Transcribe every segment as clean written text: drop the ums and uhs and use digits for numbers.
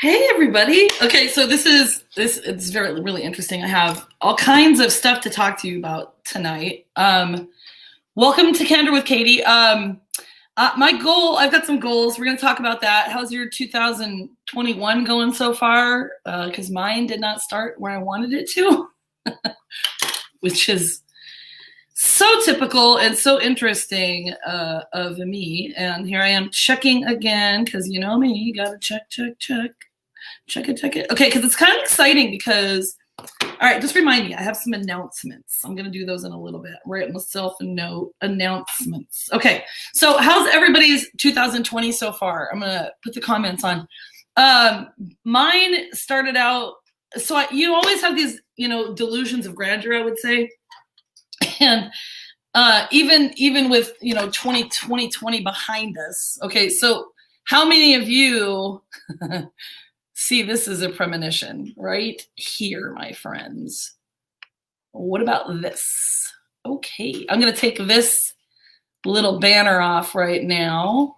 Hey everybody. Okay, so it's very really interesting. I have all kinds of stuff to talk to you about tonight. Welcome to Candor with Katy. My goal, I've got some goals. We're going to talk about that. How's your 2021 going so far? Because mine did not start where I wanted it to, which is so typical and so interesting of me. And here I am checking again because you know me, you gotta check it. Okay, because it's kind of exciting because, all right, just remind me, I have some announcements. I'm gonna do those in a little bit. Write myself a note, announcements. Okay, so how's everybody's 2020 so far? I'm gonna put the comments on. Mine started out, so you always have these, delusions of grandeur, I would say. And even with 2020 behind us, okay, so how many of you see this as a premonition right here, my friends? What about this? Okay, I'm gonna take this little banner off right now.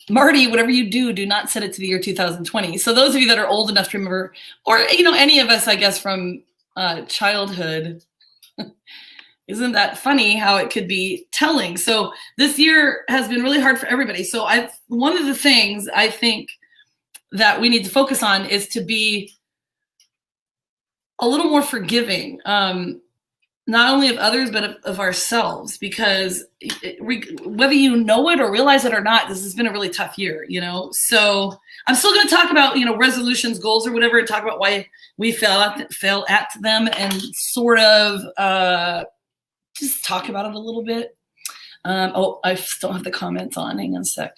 Marty, whatever you do not set it to the year 2020. So those of you that are old enough to remember, or any of us, I guess, from childhood, isn't that funny how it could be telling? So this year has been really hard for everybody. So one of the things I think that we need to focus on is to be a little more forgiving, not only of others, but of ourselves, because whether you know it or realize it or not, this has been a really tough year, So I'm still going to talk about, resolutions, goals, or whatever, and talk about why we fail at them, and sort of just talk about it a little bit. I still have the comments on. Hang on a sec.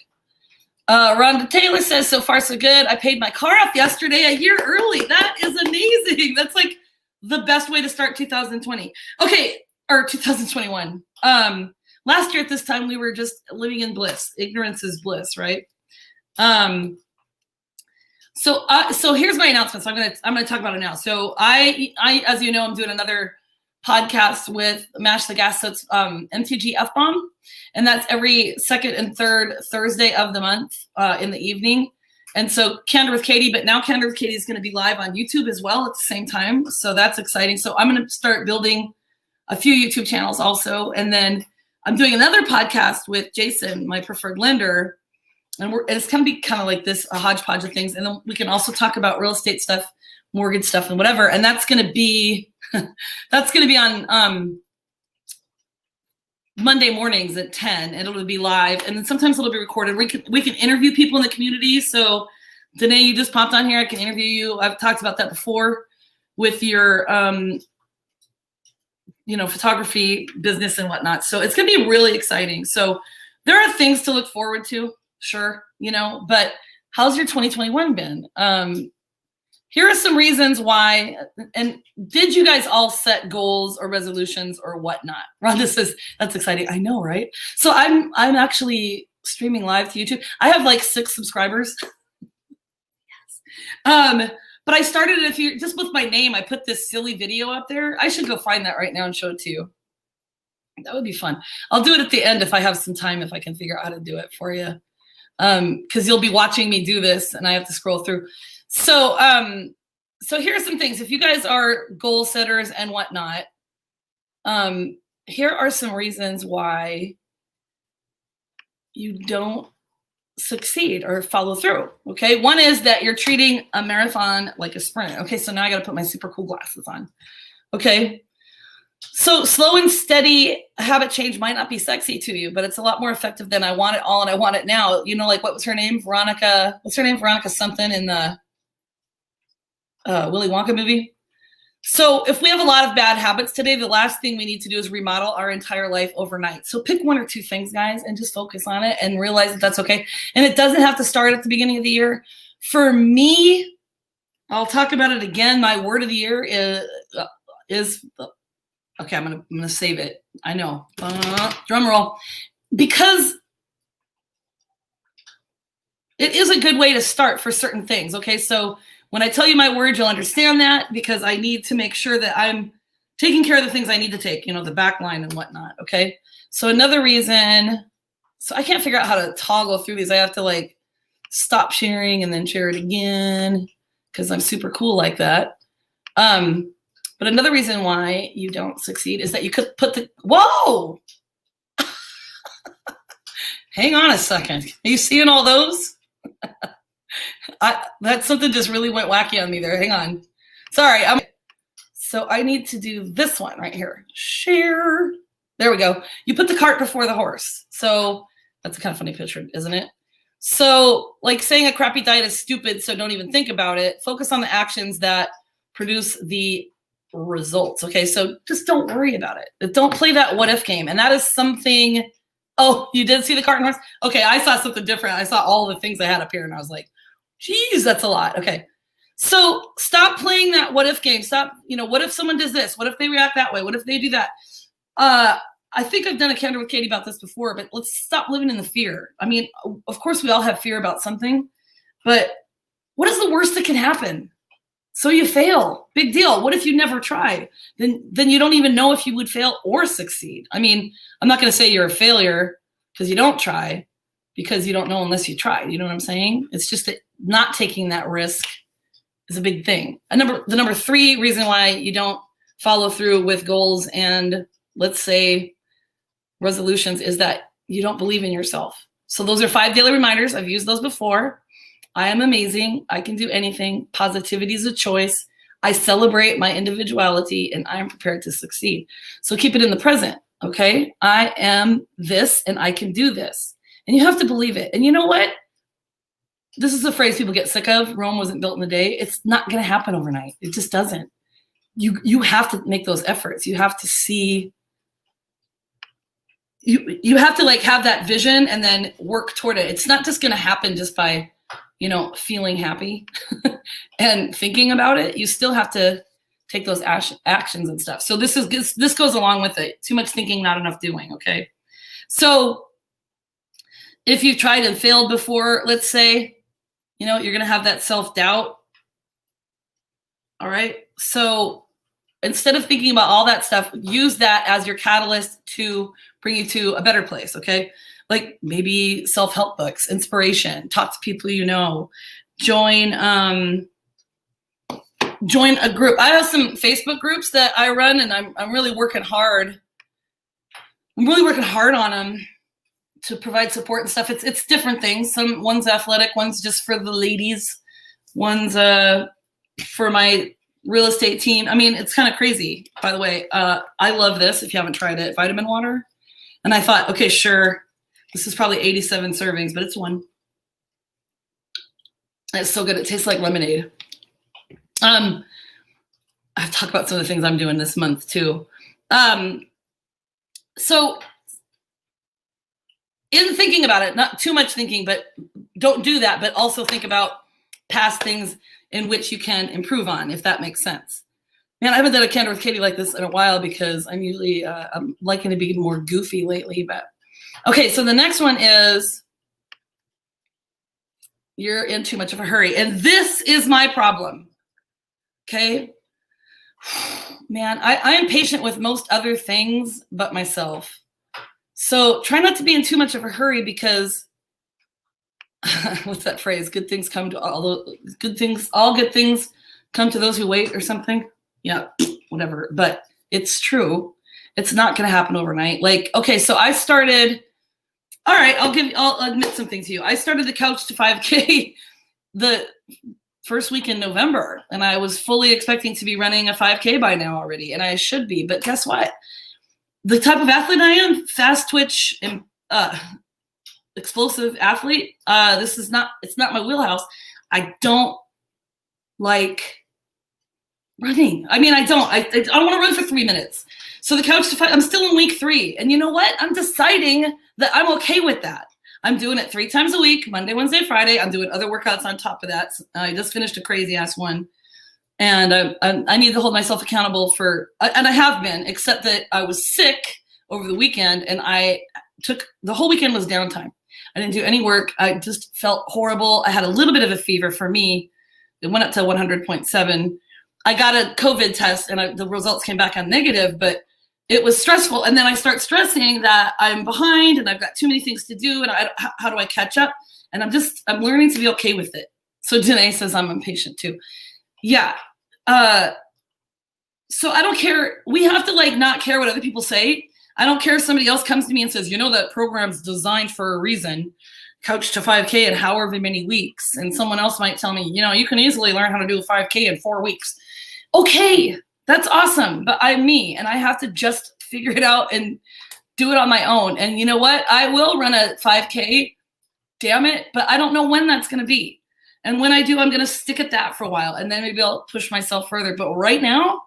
Rhonda Taylor says, so far so good. I paid my car off yesterday a year early. That is amazing. That's like the best way to start 2020. Okay, or 2021. Last year at this time, we were just living in bliss. Ignorance is bliss, right? So here's my announcement. So I'm gonna talk about it now. So I as you know, I'm doing another podcast with Mash the Gas. So it's MTG F-Bomb, and that's every second and third Thursday of the month in the evening. And so Candor with Katy, but now Candor with Katy is going to be live on YouTube as well at the same time. So that's exciting. So I'm going to start building a few YouTube channels also. And then I'm doing another podcast with Jason, my preferred lender. And it's going to be kind of like this, a hodgepodge of things. And then we can also talk about real estate stuff, mortgage stuff, and whatever. And that's going to be on Monday mornings at 10, and it'll be live, and then sometimes it'll be recorded. We can interview people in the community. So Danae, you just popped on here. I can interview you. I've talked about that before with your photography business and whatnot. So it's gonna be really exciting. So there are things to look forward to, sure, but how's your 2021 been? Here are some reasons why, and did you guys all set goals or resolutions or whatnot? Rhonda says, that's exciting. I know, right? So I'm actually streaming live to YouTube. I have like 6 subscribers. Yes. But I started it just with my name. I put this silly video up there. I should go find that right now and show it to you. That would be fun. I'll do it at the end if I have some time, if I can figure out how to do it for you. Because you'll be watching me do this and I have to scroll through. So here are some things. If you guys are goal setters and whatnot, here are some reasons why you don't succeed or follow through. Okay, one is that you're treating a marathon like a sprint. Okay, so now I got to put my super cool glasses on. Okay, so slow and steady habit change might not be sexy to you, but it's a lot more effective than I want it all and I want it now. Like, what was her name? Veronica. What's her name? Veronica something in the Willy Wonka movie. So if we have a lot of bad habits today, the last thing we need to do is remodel our entire life overnight. So pick 1 or 2 things, guys, and just focus on it and realize that that's okay. And it doesn't have to start at the beginning of the year. For me, I'll talk about it again. My word of the year is okay. I'm gonna save it. I know. Drum roll, because it is a good way to start for certain things. Okay, so when I tell you my word, you'll understand that, because I need to make sure that I'm taking care of the things I need to take, the back line and whatnot. Okay. So another reason, so I can't figure out how to toggle through these. I have to stop sharing and then share it again because I'm super cool like that. But another reason why you don't succeed is that you could put the, whoa, hang on a second. Are you seeing all those? That something just really went wacky on me there. Hang on. Sorry. So I need to do this one right here. Share. There we go. You put the cart before the horse. So that's a kind of funny picture, isn't it? So like saying a crappy diet is stupid, so don't even think about it. Focus on the actions that produce the results. Okay, so just don't worry about it. Don't play that what if game. And that is something, oh, you did see the cart and horse? Okay, I saw something different. I saw all the things I had up here and I was like, geez, that's a lot. Okay, so stop playing that what if game. Stop, what if someone does this? What if they react that way? What if they do that? I think I've done a Candor with Katy about this before, but let's stop living in the fear. I mean, of course we all have fear about something, but what is the worst that can happen? So you fail. Big deal. What if you never try? Then you don't even know if you would fail or succeed. I mean, I'm not going to say you're a failure because you don't try, because you don't know unless you try. You know what I'm saying? It's just that not taking that risk is a big thing. The number 3 reason why you don't follow through with goals and, let's say, resolutions is that you don't believe in yourself. So those are 5 daily reminders. I've used those before. I am amazing. I can do anything. Positivity is a choice. I celebrate my individuality and I am prepared to succeed. So keep it in the present. Okay. I am this and I can do this. And you have to believe it. And you know what? This is a phrase people get sick of. Rome wasn't built in a day. It's not going to happen overnight. It just doesn't. You have to make those efforts. You have to see, you have to like have that vision and then work toward it. It's not just going to happen just by, feeling happy and thinking about it. You still have to take those actions and stuff. So this goes along with it. Too much thinking, not enough doing. Okay. So if you've tried and failed before, let's say, you're going to have that self-doubt. All right. So instead of thinking about all that stuff, use that as your catalyst to bring you to a better place. Okay. Like maybe self-help books, inspiration, talk to people join a group. I have some Facebook groups that I run and I'm really working hard. I'm really working hard on them to provide support and stuff. It's different things. One's athletic, one's just for the ladies, one's for my real estate team. I mean, it's kind of crazy, by the way. I love this. If you haven't tried it, vitamin water. And I thought, okay, sure. This is probably 87 servings, but it's one. It's so good. It tastes like lemonade. I've talked about some of the things I'm doing this month too. So in thinking about it, not too much thinking, but don't do that, but also think about past things in which you can improve on, if that makes sense. Man, I haven't done a Candor with Katy like this in a while because I'm usually, I'm liking to be more goofy lately, but okay. So the next one is you're in too much of a hurry. And this is my problem. Okay. Man, I am patient with most other things but myself. So try not to be in too much of a hurry because what's that phrase? Good things come to all good things come to those who wait or something. Yeah, whatever. But it's true. It's not going to happen overnight. Like, okay, so I started, all right, I'll admit something to you. I started the Couch to 5K the first week in November, and I was fully expecting to be running a 5K by now already, and I should be. But guess what? The type of athlete I am, fast twitch and explosive athlete, it's not my wheelhouse. I don't like running. I mean, I don't want to run for 3 minutes. So the Couch to 5, I'm still in week 3. And you know what? I'm deciding that I'm okay with that. I'm doing it 3 times a week, Monday, Wednesday, Friday. I'm doing other workouts on top of that. I just finished a crazy ass one. And I need to hold myself accountable and I have been, except that I was sick over the weekend and the whole weekend was downtime. I didn't do any work. I just felt horrible. I had a little bit of a fever for me. It went up to 100.7. I got a COVID test and the results came back on negative, but it was stressful. And then I start stressing that I'm behind and I've got too many things to do. And how do I catch up? And I'm learning to be okay with it. So Danae says I'm impatient too. Yeah. So I don't care. We have to like not care what other people say. I don't care if somebody else comes to me and says, you know, that program's designed for a reason, Couch to 5K in however many weeks. And someone else might tell me, you know, you can easily learn how to do a 5K in 4 weeks. Okay, that's awesome. But I'm me and I have to just figure it out and do it on my own. And you know what? I will run a 5K, damn it. But I don't know when that's going to be. And when I do, I'm going to stick at that for a while. And then maybe I'll push myself further. But right now,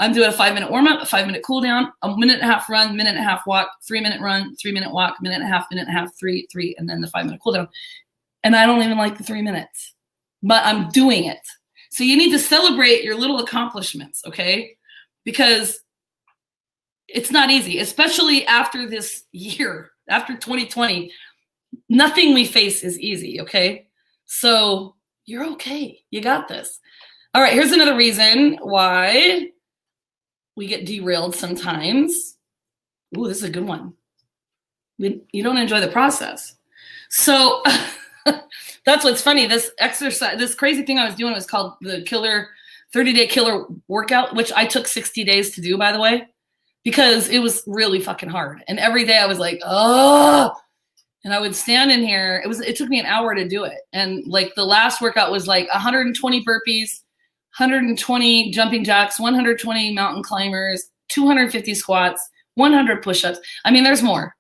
I'm doing a 5-minute warm up, a 5-minute cool down, a minute and a half run, minute and a half walk, 3-minute run, 3-minute walk, minute and a half, 3, and then the 5-minute cool down. And I don't even like the 3 minutes, but I'm doing it. So you need to celebrate your little accomplishments, okay? Because it's not easy, especially after this year, after 2020. Nothing we face is easy, okay? So you're okay. You got this. All right, here's another reason why we get derailed sometimes. Ooh, this is a good one. You don't enjoy the process. So that's what's funny. This exercise, this crazy thing I was doing was called the 30-day killer workout, which I took 60 days to do, by the way, because it was really fucking hard. And every day I was like, oh, and I would stand in here. It took me an hour to do it. And like the last workout was like 120 burpees, 120 jumping jacks, 120 mountain climbers, 250 squats, 100 push-ups. I mean, there's more.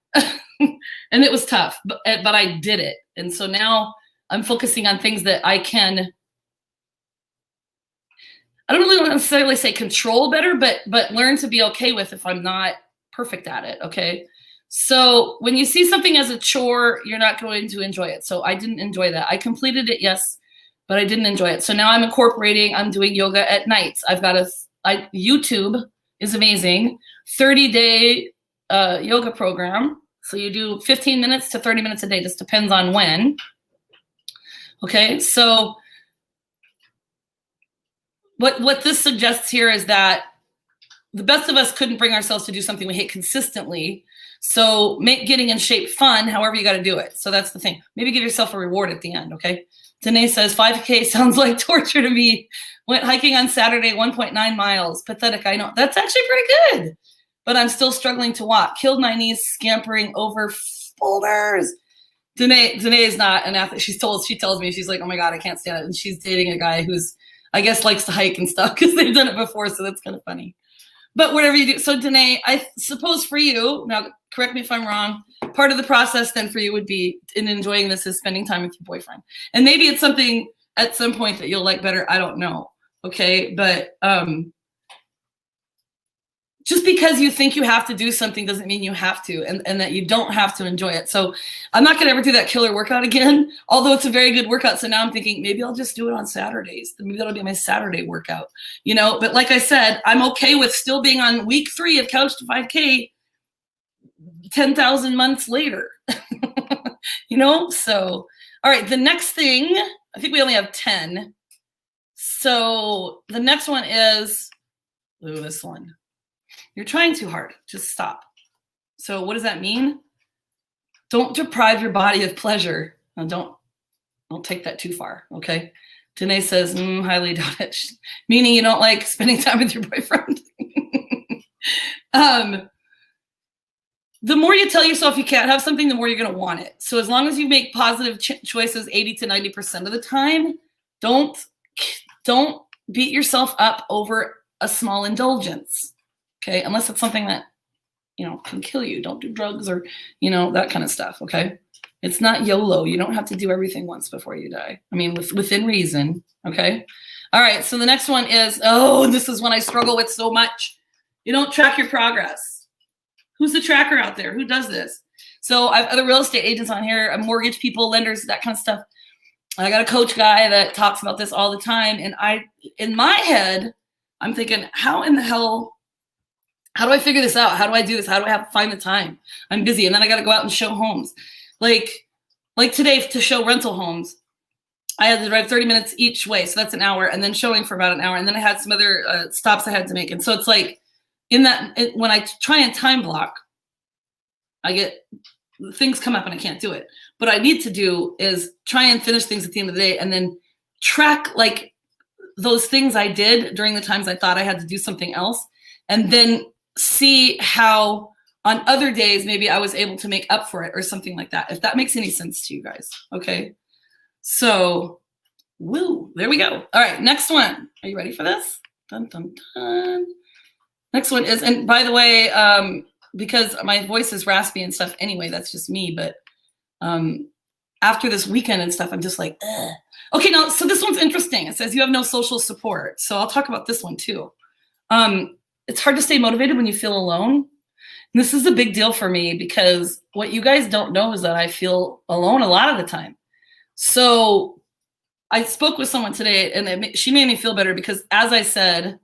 And it was tough, but I did it. And so now I'm focusing on things that I don't really want to necessarily say control better, but learn to be okay with if I'm not perfect at it, okay? So when you see something as a chore, you're not going to enjoy it. So I didn't enjoy that. I completed it, yes, but I didn't enjoy it. So now I'm doing yoga at nights. I've got YouTube is amazing, 30-day yoga program. So you do 15 minutes to 30 minutes a day. Just depends on when. Okay, so what this suggests here is that the best of us couldn't bring ourselves to do something we hate consistently. So make getting in shape fun, however you got to do it. So that's the thing. Maybe give yourself a reward at the end, okay? Danae says, 5K sounds like torture to me. Went hiking on Saturday, 1.9 miles. Pathetic, I know. That's actually pretty good. But I'm still struggling to walk. Killed my knees scampering over boulders. Danae is not an athlete. She tells me, she's like, oh my God, I can't stand it. And she's dating a guy who's, I guess, likes to hike and stuff because they've done it before. So that's kind of funny. But whatever you do. So Danae, I suppose for you, now correct me if I'm wrong, part of the process then for you would be in enjoying this is spending time with your boyfriend. And maybe it's something at some point that you'll like better. I don't know. Okay. But just because you think you have to do something doesn't mean you have to, and that you don't have to enjoy it. So I'm not going to ever do that killer workout again, although it's a very good workout. So now I'm thinking maybe I'll just do it on Saturdays. Maybe that'll be my Saturday workout, you know, but like I said, I'm okay with still being on week 3 of Couch to 5K 10,000 months later, you know? So, all right, the next thing, I think we only have 10. So the next one is, this one. You're trying too hard. Just stop. So what does that mean? Don't deprive your body of pleasure. Now don't take that too far, okay? Danae says, highly doubt it. Meaning you don't like spending time with your boyfriend. The more you tell yourself you can't have something, the more you're going to want it. So as long as you make positive choices 80 to 90% of the time, don't beat yourself up over a small indulgence. Okay, unless it's something that, you know, can kill you. Don't do drugs or, you know, that kind of stuff, okay? It's not YOLO. You don't have to do everything once before you die. I mean, within reason, okay? All right, so the next one is, this is one I struggle with so much. You don't track your progress. Who's the tracker out there? Who does this? So I have other real estate agents on here, mortgage people, lenders, that kind of stuff. I got a coach guy that talks about this all the time. And in my head, I'm thinking, how in the hell, how do I figure this out? How do I do this? How do I have to find the time? I'm busy. And then I got to go out and show homes. Like today to show rental homes, I had to drive 30 minutes each way. So that's an hour, and then showing for about an hour. And then I had some other stops I had to make. And so it's like, when I try and time block, I get things come up and I can't do it. What I need to do is try and finish things at the end of the day and then track like those things I did during the times I thought I had to do something else, and then see how on other days maybe I was able to make up for it or something like that, if that makes any sense to you guys. Okay, so woo, there we go. All right, next one. Are you ready for this? Dun, dun, dun. Next one is, and by the way, because my voice is raspy and stuff anyway, that's just me, but after this weekend and stuff, I'm just like, ugh. Okay, now, so this one's interesting. It says you have no social support. So I'll talk about this one too. It's hard to stay motivated when you feel alone. And this is a big deal for me because what you guys don't know is that I feel alone a lot of the time. So I spoke with someone today and she made me feel better because, as I said,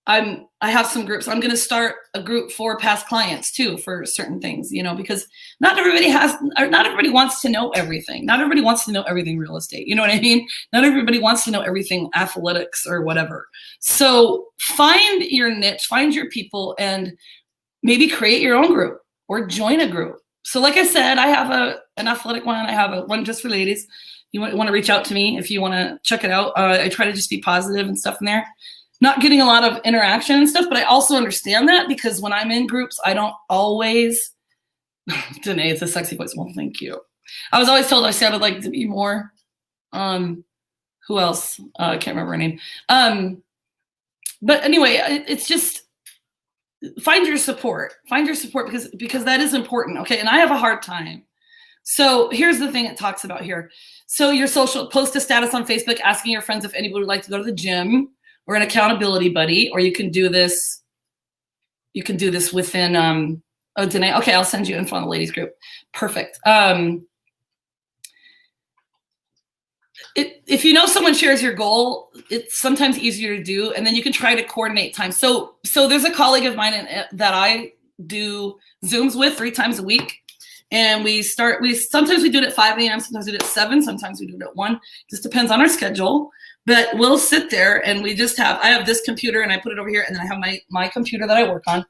I have some groups. I'm going to start a group for past clients too, for certain things, you know, because not everybody wants to know everything. Not everybody wants to know everything real estate. You know what I mean? Not everybody wants to know everything athletics or whatever. So find your niche, find your people, and maybe create your own group or join a group. So like I said, I have an athletic one. I have one just for ladies. You want to reach out to me if you want to check it out. I try to just be positive and stuff in there. Not getting a lot of interaction and stuff, but I also understand that because when I'm in groups, I don't always, Danae, it's a sexy voice. Well, thank you. I was always told I sounded like to be more, who else? I can't remember her name. But anyway, it's just, find your support because that is important. Okay. And I have a hard time. So here's the thing it talks about here. So your social, post a status on Facebook asking your friends if anybody would like to go to the gym, or an accountability buddy, or you can do this within, oh, Danae, okay, I'll send you info on the ladies group. Perfect. If you know someone shares your goal, it's sometimes easier to do, and then you can try to coordinate time. So there's a colleague of mine that I do Zooms with 3 times a week. And sometimes we do it at 5 a.m., sometimes we do it at 7, sometimes we do it at 1. Just depends on our schedule. But we'll sit there and I have this computer and I put it over here, and then I have my computer that I work on.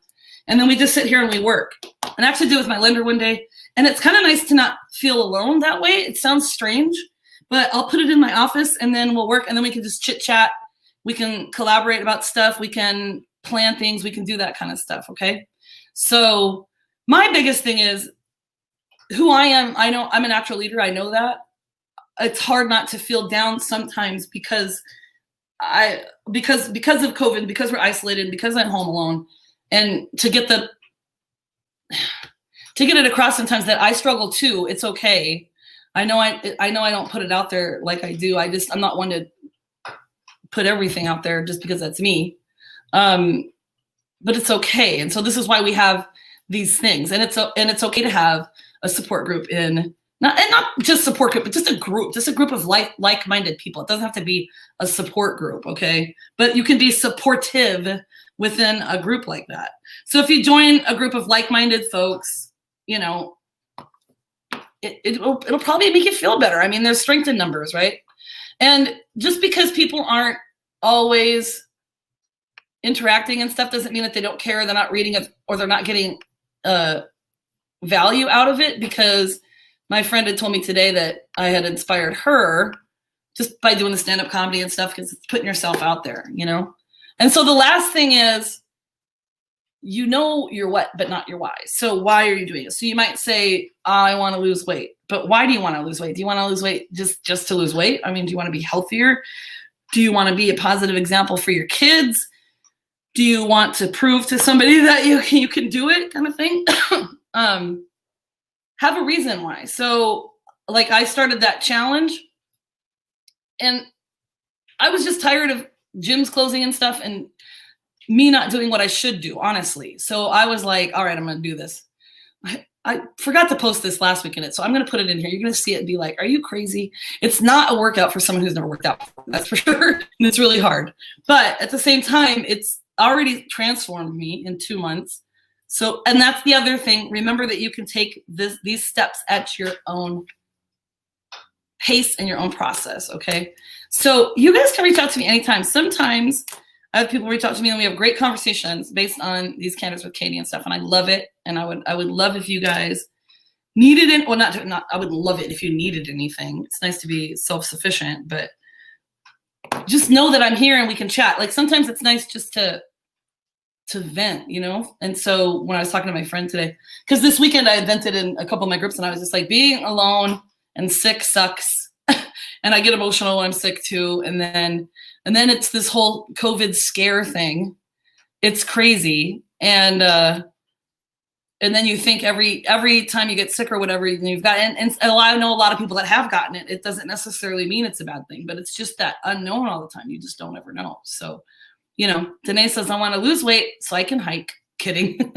And then we just sit here and we work. And I actually did it with my lender one day. And it's kind of nice to not feel alone that way. It sounds strange, but I'll put it in my office and then we'll work, and then we can just chit chat. We can collaborate about stuff. We can plan things. We can do that kind of stuff. Okay. So my biggest thing is who I am. I know I'm a natural leader. I know that. It's hard not to feel down sometimes because of COVID, because we're isolated, because I'm home alone, and to get it across sometimes that I struggle too. It's okay. I know I don't put it out there like I do. I'm not one to put everything out there just because that's me. But it's okay. And so this is why we have these things, and it's okay to have a support group not just support group, but just a group of like-minded people. It doesn't have to be a support group, okay? But you can be supportive within a group like that. So if you join a group of like-minded folks, you know, it'll probably make you feel better. I mean, there's strength in numbers, right? And just because people aren't always interacting and stuff doesn't mean that they don't care, they're not reading it, or they're not getting value out of it, because my friend had told me today that I had inspired her just by doing the stand-up comedy and stuff, because it's putting yourself out there, you know? And so the last thing is, you know your what, but not your why. So why are you doing it? So you might say, I want to lose weight. But why do you want to lose weight? Do you want to lose weight just to lose weight? I mean, do you want to be healthier? Do you want to be a positive example for your kids? Do you want to prove to somebody that you can do it, kind of thing? Have a reason why. So like I started that challenge and I was just tired of gyms closing and stuff and me not doing what I should do, honestly. So I was like, all right, I'm going to do this. I forgot to post this last week in it, so I'm going to put it in here. You're going to see it and be like, are you crazy? It's not a workout for someone who's never worked out before, that's for sure. And it's really hard. But at the same time, it's already transformed me in 2 months. So, and that's the other thing. Remember that you can take these steps at your own pace and your own process, okay? So you guys can reach out to me anytime. Sometimes I have people reach out to me and we have great conversations based on these Candors with Katy and stuff. And I love it. And I would love if you guys needed it. Well, not, I would love it if you needed anything. It's nice to be self-sufficient, but just know that I'm here and we can chat. Like sometimes it's nice just to vent, you know? And so when I was talking to my friend today, because this weekend I had vented in a couple of my groups and I was just like, being alone and sick sucks. And I get emotional when I'm sick too. And then it's this whole COVID scare thing. It's crazy. And then you think every time you get sick or whatever, you've got, and I know a lot of people that have gotten it. It doesn't necessarily mean it's a bad thing, but it's just that unknown all the time. You just don't ever know. So, you know, Danae says, I want to lose weight so I can hike. Kidding.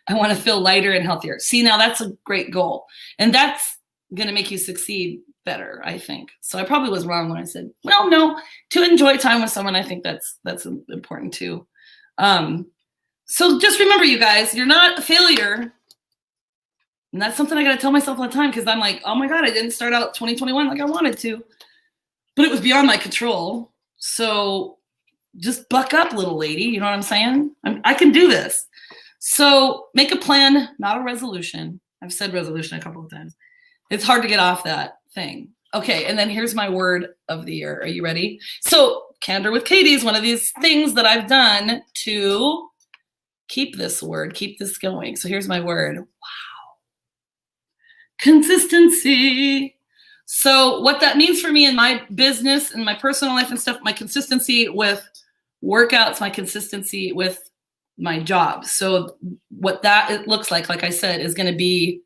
I want to feel lighter and healthier. See, now that's a great goal. And that's going to make you succeed better, I think. So I probably was wrong when I said, well, no, to enjoy time with someone, I think that's important too. So just remember, you guys, you're not a failure. And that's something I got to tell myself all the time because I'm like, oh my God, I didn't start out 2021 like I wanted to, but it was beyond my control. So just buck up, little lady. You know what I'm saying? I can do this. So make a plan, not a resolution. I've said resolution a couple of times. It's hard to get off that thing. Okay, and then here's my word of the year. Are you ready? So Candor with Katy is one of these things that I've done to keep this word, keep this going. So here's my word. Wow. Consistency. So what that means for me in my business and my personal life and stuff, my consistency with workouts, my consistency with my job. So what that it looks like I said, is going to be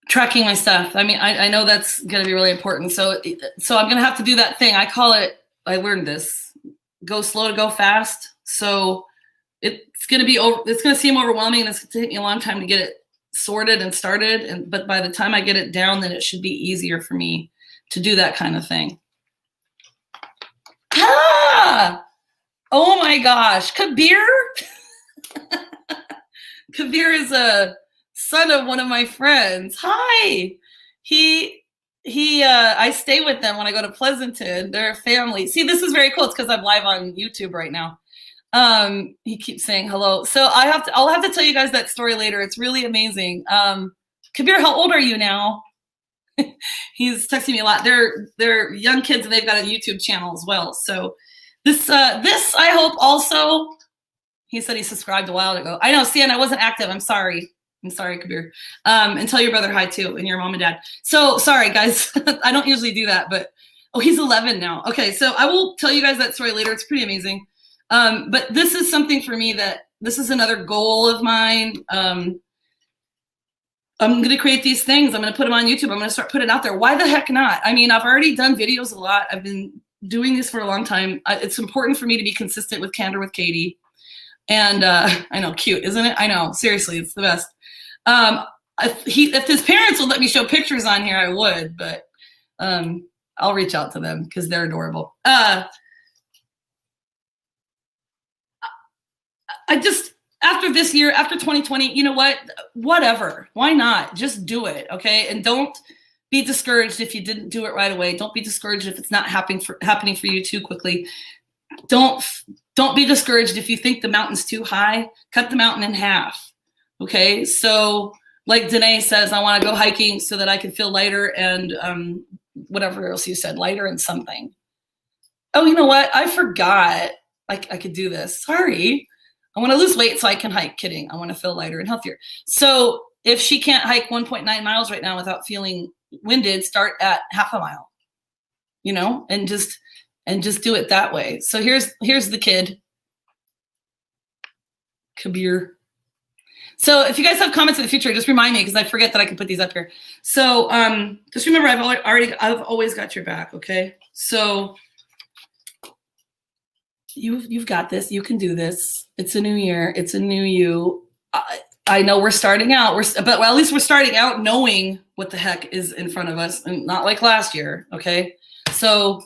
tracking my stuff. I mean, I know that's going to be really important. So I'm going to have to do that thing. I learned this, go slow to go fast. So it's going to seem overwhelming and it's going to take me a long time to get it sorted and started. But by the time I get it down, then it should be easier for me to do that kind of thing. Ah! Oh my gosh. Kabir? Kabir is a son of one of my friends. Hi. I stay with them when I go to Pleasanton. They're a family. See, this is very cool. It's because I'm live on YouTube right now. He keeps saying hello. So I'll have to tell you guys that story later. It's really amazing. Kabir, how old are you now? He's texting me a lot. They're young kids and they've got a YouTube channel as well. So this I hope also, he said he subscribed a while ago. I know, Sian, I wasn't active. I'm sorry, Kabir. And tell your brother hi too, and your mom and dad. So sorry, guys. I don't usually do that, but oh, he's 11 now. Okay, so I will tell you guys that story later. It's pretty amazing. But this is something for me this is another goal of mine. I'm going to create these things. I'm going to put them on YouTube. I'm going to start putting it out there. Why the heck not? I mean, I've already done videos a lot. I've been doing this for a long time. It's important for me to be consistent with Candor with Katy. And I know, cute, isn't it? I know, seriously, it's the best. If his parents would let me show pictures on here, I would, but I'll reach out to them because they're adorable. After this year, after 2020, you know what? Whatever. Why not? Just do it, okay? And don't be discouraged if you didn't do it right away. Don't be discouraged if it's not happening for you too quickly. Don't be discouraged if you think the mountain's too high. Cut the mountain in half, okay? So like Danae says, I want to go hiking so that I can feel lighter and whatever else you said, lighter and something. Oh, you know what? I forgot I could do this. Sorry. I want to lose weight so I can hike. Kidding. I want to feel lighter and healthier. So if she can't hike 1.9 miles right now without feeling winded, start at half a mile, you know, and just do it that way. So here's the kid, Kabir. So if you guys have comments in the future, just remind me because I forget that I can put these up here. So just remember, I've always got your back. Okay. So you've got this. You can do this. It's a new year. It's a new you. I know we're starting out. But at least we're starting out knowing what the heck is in front of us, and not like last year. Okay. So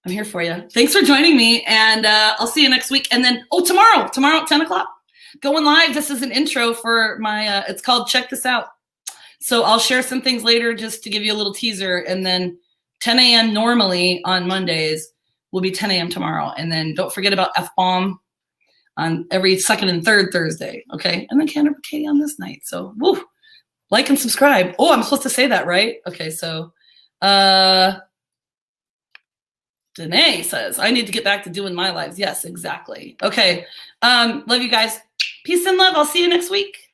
I'm here for you. Thanks for joining me, and I'll see you next week. And then tomorrow at 10 o'clock, going live. This is an intro for my. It's called Check This Out. So I'll share some things later just to give you a little teaser, and then 10 a.m. normally on Mondays will be 10 a.m. tomorrow. And then don't forget about F-Bomb on every second and third Thursday. Okay. And then Canada with Katy on this night. So woo, like and subscribe. Oh, I'm supposed to say that, right? Okay. So Danae says, I need to get back to doing my lives. Yes, exactly. Okay. Love you guys. Peace and love. I'll see you next week.